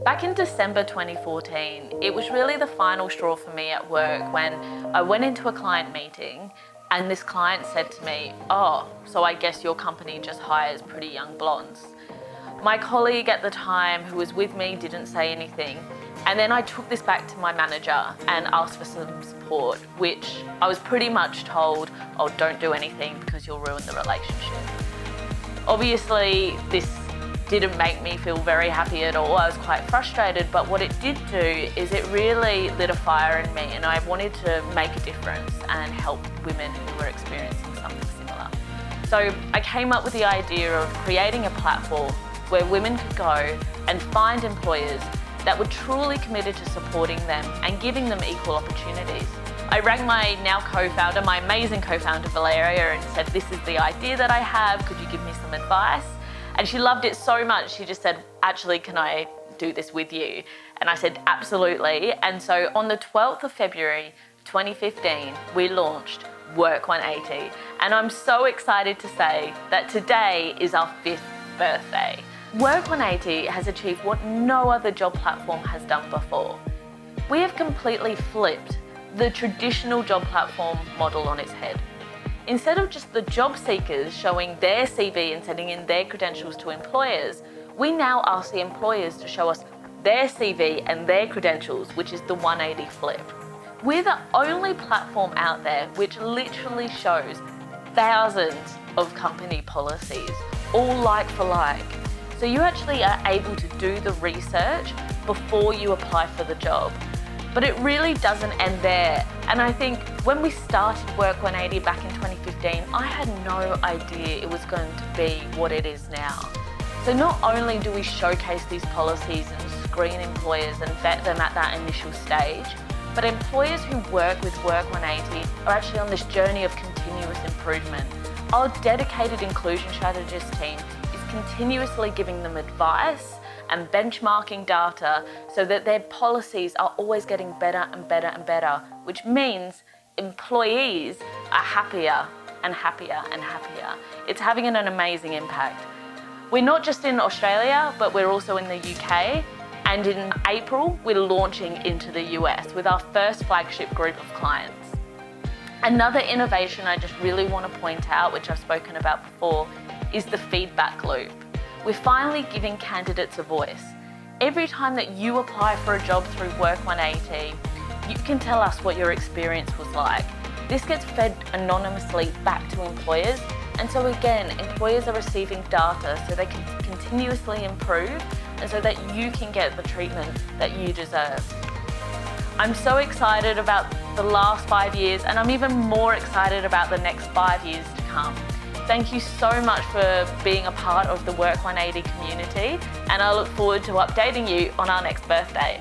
Back in December 2014, it was really the final straw for me at work when I went into a client meeting and this client said to me, "Oh, so I guess your company just hires pretty young blondes." My colleague at the time who was with me didn't say anything, and then I took this back to my manager and asked for some support, which I was pretty much told, "Oh, don't do anything because you'll ruin the relationship." Obviously, this didn't make me feel very happy at all. I was quite frustrated, but what it did do is it really lit a fire in me, and I wanted to make a difference and help women who were experiencing something similar. So I came up with the idea of creating a platform where women could go and find employers that were truly committed to supporting them and giving them equal opportunities. I rang my now co-founder, my amazing co-founder Valeria, and said, "This is the idea that I have, could you give me some advice?" And she loved it so much, she just said, "Actually, can I do this with you?" And I said, "Absolutely." And so on the 12th of February 2015, we launched WORK180. And I'm so excited to say that today is our 5th birthday. WORK180 has achieved what no other job platform has done before. We have completely flipped the traditional job platform model on its head. Instead of just the job seekers showing their CV and sending in their credentials to employers, we now ask the employers to show us their CV and their credentials, which is the 180 flip. We're the only platform out there which literally shows thousands of company policies, all like for like. So you actually are able to do the research before you apply for the job. But it really doesn't end there. And I think when we started WORK180 back in 2015, I had no idea it was going to be what it is now. So not only do we showcase these policies and screen employers and vet them at that initial stage, but employers who work with WORK180 are actually on this journey of continuous improvement. Our dedicated inclusion strategist team is continuously giving them advice and benchmarking data so that their policies are always getting better and better and better, which means employees are happier and happier and happier. It's having an amazing impact. We're not just in Australia, but we're also in the UK, and in April, we're launching into the US with our first flagship group of clients. Another innovation I just really want to point out, which I've spoken about before, is the feedback loop. We're finally giving candidates a voice. Every time that you apply for a job through WORK180, you can tell us what your experience was like. This gets fed anonymously back to employers, and so again, employers are receiving data so they can continuously improve and so that you can get the treatment that you deserve. I'm so excited about the last 5 years, and I'm even more excited about the next 5 years to come. Thank you so much for being a part of the WORK180 community, and I look forward to updating you on our next birthday.